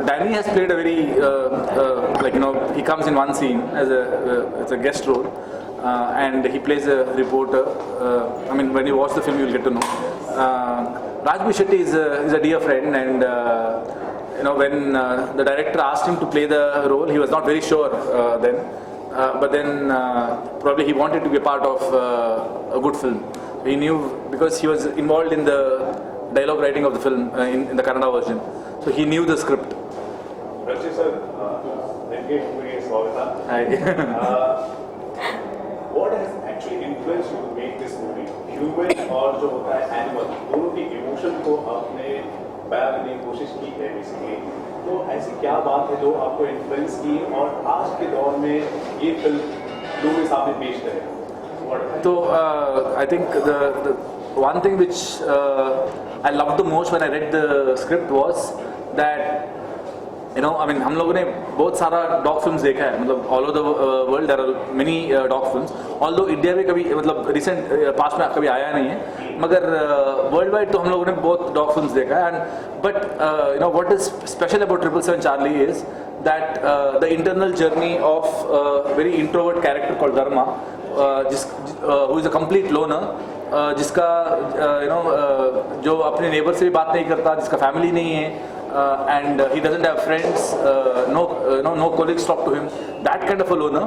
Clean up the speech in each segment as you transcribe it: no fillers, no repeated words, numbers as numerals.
Danny has played a very like he comes in one scene as a guest role, and he plays a reporter. I mean, when you watch the film, you'll get to know. Rakshit Shetty is a dear friend, and when the director asked him to play the role, he was not very sure then. But then probably he wanted to be a part of a good film. He knew because he was involved in the dialogue writing of the film in the Kannada version. So he knew the script. Rakshit sir, Hi. What has actually influenced you to make this movie? Human और जो होता है animal, दोनों की emotion को आपने बयां करने की कोशिश की है basically. तो ऐसी क्या बात है जो आपको influence की और आज के दौर में ये फिल्म लोगों के सामने पेश करे? So I think the one thing which I loved the most when I read the script was that I mean हम लोगों ने बहुत सारा डॉग फिल्म्स देखा है, मतलब all over the world there are many dog films, although India में कभी मतलब रिसेंट पास्ट में कभी आया नहीं है, मगर वर्ल्ड वाइड तो हम लोगों ने बहुत डॉग फिल्म्स देखा है. And but what is special about 777 Charlie is that the internal journey of a very introvert character called Dharma, who is a complete loner, जिसका जो अपने नेबर से भी बात नहीं करता, जिसका फैमिली नहीं है, and he doesn't have friends, no colleagues talk to him, that kind of a loner.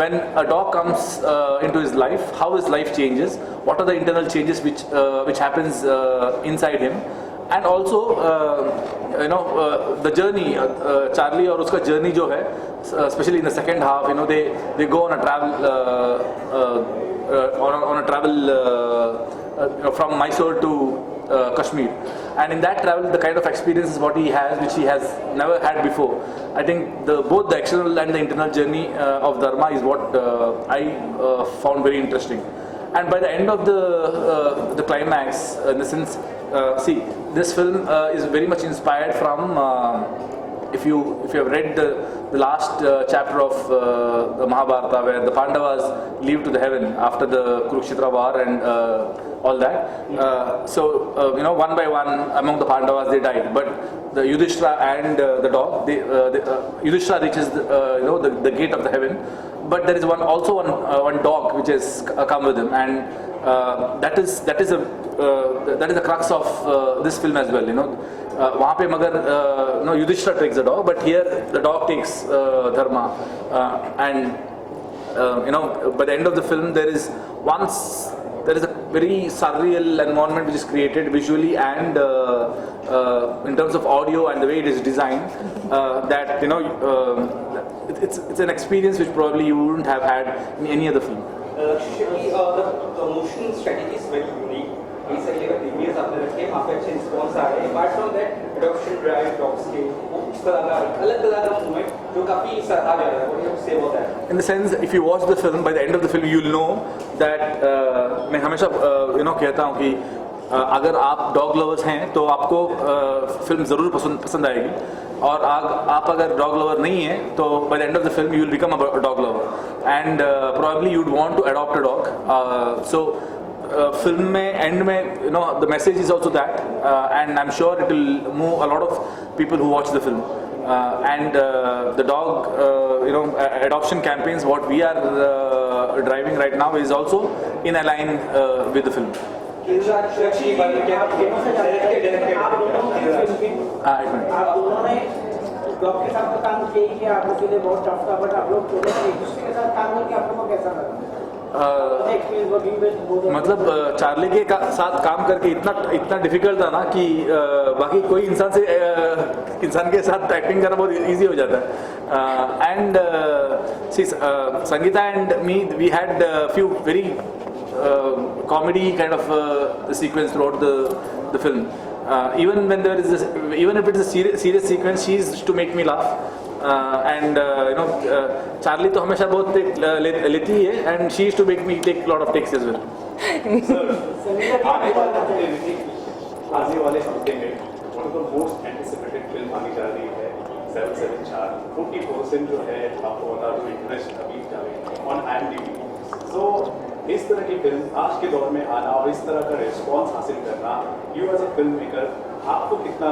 When a dog comes into his life, how his life changes, what are the internal changes which happens inside him, and also the journey, Charlie और उसका journey जो है, especially in the second half, they go on a travel on a travel from Mysore to Kashmir, and in that travel the kind of experiences what he has which he has never had before. I think both the external and the internal journey of Dharma is what I found very interesting. And by the end of the climax, in the sense, see, this film is very much inspired from if you have read the last chapter of the Mahabharata, where the Pandavas leave to the heaven after the Kurukshetra war and all that. So one by one among the Pandavas they died, but the Yudhishthira and the dog, Yudhishthira reaches the gate of the heaven, but there is also one dog which has come with him, and that is the crux of this film as well. वहाँ पे मगर Yudhishthira takes the dog, but here the dog takes Dharma, and by the end of the film there is a very surreal environment which is created visually and in terms of audio and the way it is designed, that it's an experience which probably you wouldn't have had in any other film. The motion strategy is very unique. Recently the reviews आपने रखे, काफी अच्छे response आ रहे हैं. Apart from that, adoption drive, dogs के उस तरह का अलग का movement जो काफी सराहा जा रहा है. What do you have to say about that? In the sense, if you watch the film, by the end of the film, you'll know that मैं हमेशा कहता हूँ कि अगर आप डॉग लवर्स हैं तो आपको फिल्म ज़रूर पसंद आएगी, और आप अगर डॉग लवर नहीं हैं तो by the end of the film you will become a dog lover, and probably you'd want to adopt a dog. So film में end में the message is also that, and I'm sure it will move a lot of people who watch the film, and the dog adoption campaigns what we are driving right now is also in line with the film. किरणराज की बात क्या आप दोनों से आप दोनों ने dog के साथ काम किया कि आप लोगों के लिए बहुत टफ था, बट आप लोग दोनों एक दूसरे के साथ काम करके आप लोगों को कैसा लगा? मतलब चार्ली के साथ काम करके इतना डिफिकल्ट था ना कि बाकी कोई इंसान के साथ एक्टिंग करना बहुत इजी हो जाता है. And Sangeeta and me we had few very comedy kind of sequence throughout the film. Even if it is a serious sequence, she is to make me laugh. And Charlie तो हमेशा बहुत लेती है, and she is to make me take a lot of takes as well. आने वाले हफ्ते में one of the most anticipated film आने जा रही है 774. 40% जो है आपको बता दूं इंटरेस्ट अभी जावे on IMDb. So इस तरह की फिल्म आज के दौर में आना और इस तरह का रिस्पॉन्स हासिल करना, you as a film maker आपको कितना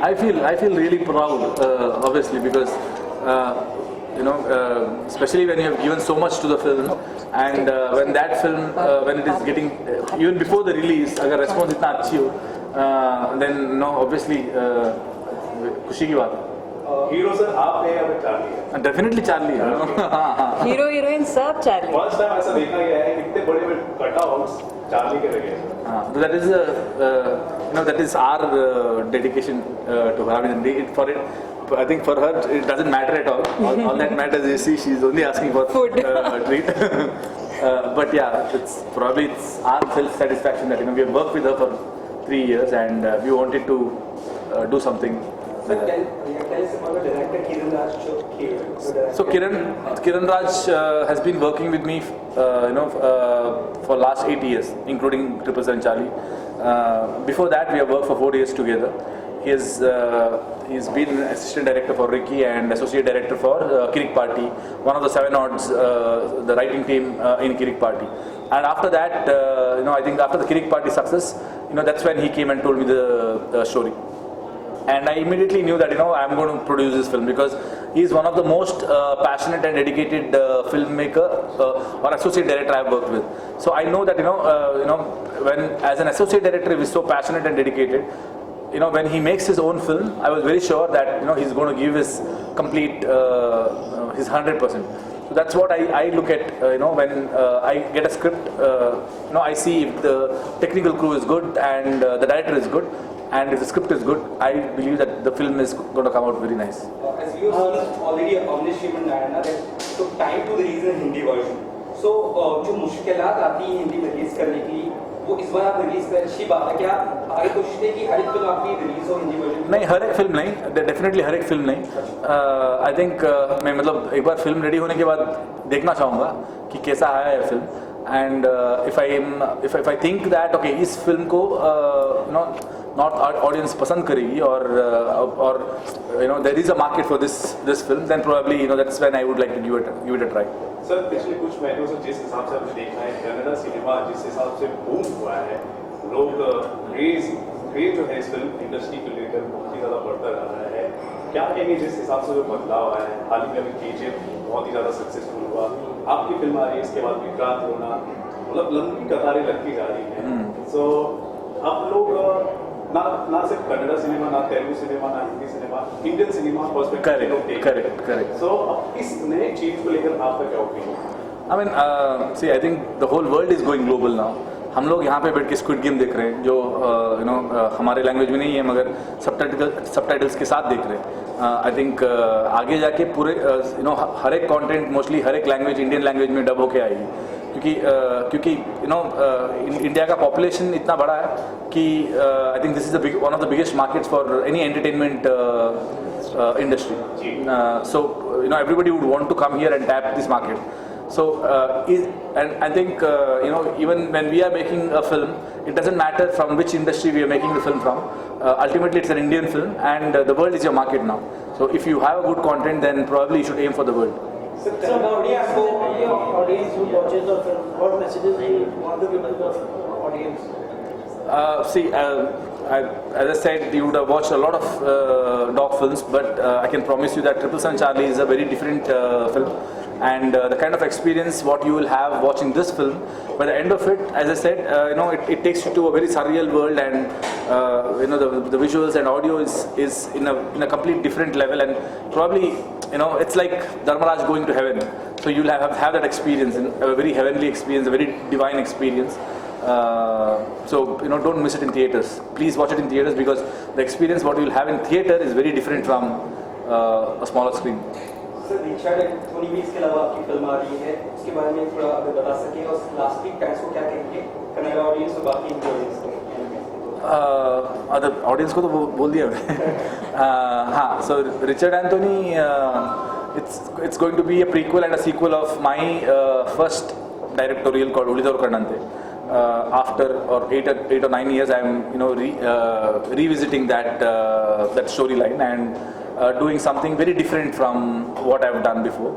अलग feel? I feel really proud, obviously, because especially when you have given so much to the film, and when that film when it is getting even before the release, अगर response इतना अच्छी हो, then obviously खुशी की बात है. Hero sir आपने या फिर चार्ली है? Definitely Charlie. हीरो हीरोइन सब चार्ली. फर्स्ट टाइम ऐसा देखा गया है कितने बड़े बड़े कटआउट्स चार्ली के लगे हैं. That is that is our dedication to her. I mean, I think for her it doesn't matter at all. All that matters is she's only asking for Food. A treat. But yeah, it's our self-satisfaction that we have worked with her for 3 years and we wanted to do something. Sir, tell us about the director Kiranraj. So Kiranraj has been working with me, for last 8 years, including 777 Charlie. Before that, we have worked for 4 years together. He's been assistant director for Ricky and associate director for Kirik Party, one of the 7 odds, the writing team in Kirik Party. And after that, I think after the Kirik Party success, that's when he came and told me the story. And I immediately knew that I'm going to produce this film because he's one of the most passionate and dedicated filmmaker or associate director I've worked with. So I know that when as an associate director he is so passionate and dedicated. When he makes his own film, I was very sure that he's going to give his complete his 100%. So that's what I look at. When I get a script, I see if the technical crew is good and the director is good. And if the script is good, I believe that the film is going to come out very nice. As you have seen already Omnish Shriman Narayana, that took time to release in Hindi version. So जो मुश्किलात आती हैं हिंदी में release करने की, वो इस बार आप रिलीज कर अच्छी बात है. क्या आगे कोशिश है कि हर एक फिल्म आपकी रिलीज हो हिंदी वर्जन? नहीं, हर एक फिल्म नहीं, डेफिनेटली हर एक फिल्म नहीं. आई थिंक मैं एक बार फिल्म रेडी होने के बाद देखना चाहूँगा कि कैसा आया है film. And if I think that okay, इस फिल्म को not audience पसंद करेगी और there is a market for this film, then probably that's when I would like to give it a try. Sir पिछले कुछ महीनों से जिस हिसाब से हमने देखा है कन्नड़ा सिनेमा जिस हिसाब से बूम हुआ है, लोग क्रेज जो है इस फिल्म इंडस्ट्री को लेकर बहुत ही ज़्यादा बढ़ता रहा है. क्या कहेंगे जिस हिसाब से जो बदलाव आया है? हाल ही में अभी KGF बहुत ही ज़्यादा सक्सेसफुल हुआ, आपकी फिल्म आ रही है, इसके बाद विक्रांत होना, मतलब लंबी कतारें लगती जा रही हैं. सो आप लोग ना सिर्फ कन्नड़ा सिनेमा, ना तेलुगु सिनेमा, ना Hindi cinema, Indian cinema perspective. Correct. सो अब इस नए चीज को लेकर आपका क्या opinion? I mean, I think the whole world is going global now. हम लोग यहाँ पे बैठ के स्क्विड गेम देख रहे हैं जो हमारे लैंग्वेज में नहीं है मगर सबटाइटल्स के साथ देख रहे हैं. आई थिंक आगे जाके पूरे हर एक कंटेंट मोस्टली हर एक लैंग्वेज इंडियन लैंग्वेज में डब होके आएगी क्योंकि इंडिया का पॉपुलेशन इतना बड़ा है कि I think this is one of the biggest markets for any entertainment industry. So everybody would want to come here and tap this market. So and I think even when we are making a film, it doesn't matter from which industry we are making the film from. Ultimately, it's an Indian film, and the world is your market now. So if you have a good content, then probably you should aim for the world. So audience who watches the film, what messages do you want to give to the audience? As I said, you would have watched a lot of dog films, but I can promise you that 777 Charlie is a very different film. And the kind of experience what you will have watching this film, by the end of it, as I said, it takes you to a very surreal world, and the visuals and audio is in a complete different level, and probably it's like Dharmaraj going to heaven. So you'll have that experience, a very heavenly experience, a very divine experience. So don't miss it in theaters. Please watch it in theaters because the experience what you'll have in theater is very different from a smaller screen. Sir Richard Anthony भी इसके अलावा आपकी film आ रही है, उसके बारे में थोड़ा अगर बता सकें और लास्ट वीक फैंस को क्या कहेंगे, कन्नड़ा ऑडियंस और बाकी ऑडियंस को? अदर ऑडियंस को तो बोल दिया मैंने. हाँ, so Richard Anthony, it's going to be a prequel and a sequel of my first directorial called Ulidor Karnante. After 8 or 9 years, I'm revisiting that storyline and doing something very different from what I've done before.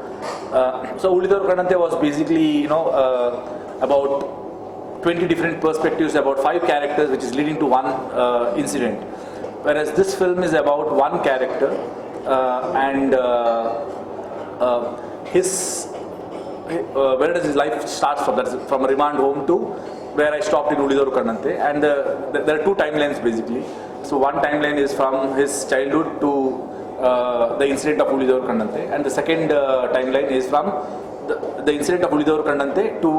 So Ulidor Karnante was basically about 20 different perspectives about 5 characters, which is leading to one incident. Whereas this film is about one character and his where does his life starts from? That's from a remand home to where I stopped in Ulidoru Kannante, and there are 2 timelines basically. So one timeline is from his childhood to the incident of Ulidoru Kannante, and the second timeline is from the incident of Ulidoru Kannante to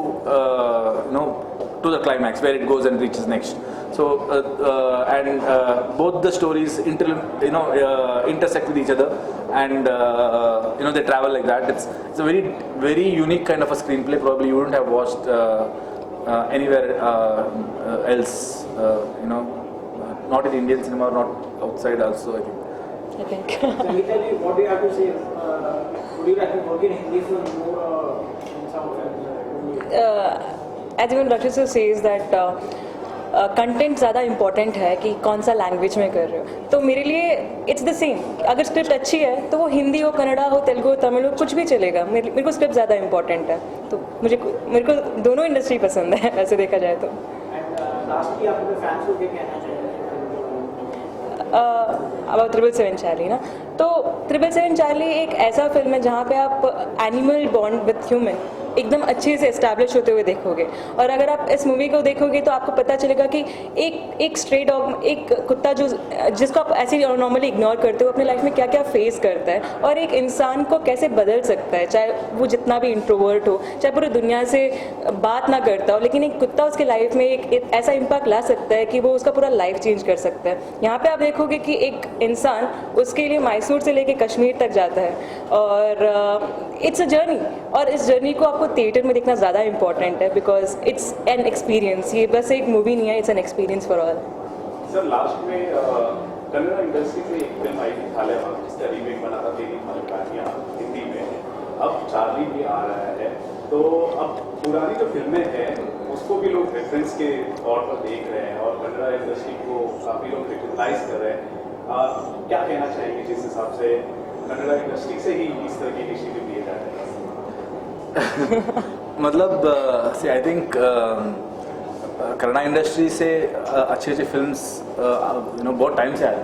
the climax where it goes and reaches next. So both the stories intersect with each other, and they travel like that. It's a very very unique kind of a screenplay. Probably you wouldn't have watched anywhere else. Not in Indian cinema, not outside also, I think. Sangeetha ji, what do you have to say? Would you like to work in Hindi film more in some films? As even Rakshit sir says that content ज़्यादा important है कि कौन सा language में कर रहे हो. तो मेरे लिए इट्स द सेम. अगर स्क्रिप्ट अच्छी है तो वो हिंदी हो, कन्नड़ा हो, तेलुगु हो, तमिल हो, कुछ भी चलेगा. मेरे को स्क्रिप्ट ज़्यादा इम्पॉर्टेंट है. तो मेरे को दोनों इंडस्ट्री पसंद है वैसे देखा जाए तो. लास्टली आप अपने फैंस को क्या कहना चाहिए अब 777 चार्ली ना, तो 777 चार्ली एक ऐसा फिल्म है जहाँ पे आप एनिमल बॉन्ड विद ह्यूमन एकदम अच्छे से एस्टैब्लिश होते हुए देखोगे. और अगर आप इस मूवी को देखोगे तो आपको पता चलेगा कि एक स्ट्रे डॉग, एक कुत्ता जिसको आप ऐसे नॉर्मली इग्नोर करते हो, अपनी लाइफ में क्या क्या फेस करता है और एक इंसान को कैसे बदल सकता है, चाहे वो जितना भी इंट्रोवर्ट हो, चाहे पूरी दुनिया से बात ना करता हो, लेकिन एक कुत्ता उसके लाइफ में एक ऐसा इम्पैक्ट ला सकता है कि वो उसका पूरा लाइफ चेंज कर सकता है. यहाँ पे आप देखोगे कि एक इंसान उसके लिए मैसूर से लेके कश्मीर तक जाता है और इट्स अ जर्नी, और इस जर्नी को आपको थिएटर में देखना ज़्यादा इंपॉर्टेंट है बिकॉज इट्स एन एक्सपीरियंस. ये बस एक मूवी नहीं है, it's an experience for all. Sir last में कन्नड़ इंडस्ट्री से एक फिल्म आई थी थालेबाग, जिसका रीमेक बना था तेरी मालिकानियाँ हिंदी में. अब चार्ली भी आ रहा है, तो अब पुरानी जो फिल्में हैं उसको भी लोग रेफरेंस के तौर पर देख रहे हैं और कन्नड़ इंडस्ट्री को काफ़ी लोग रिकग्नाइज कर रहे हैं. क्या कहना चाहेंगे जिस हिसाब से कन्नड़ इंडस्ट्री से ही इस तरह के इनिशिएटिव लिए जा रहे हैं? मतलब आई थिंक कन्नड़ इंडस्ट्री से अच्छे फिल्म्स बहुत टाइम से आए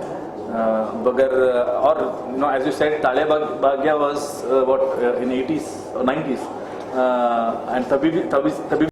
बगैर. और एज यू सेड तालिबागिया वाज व्हाट इन 80s और 90s, एंड तभी भी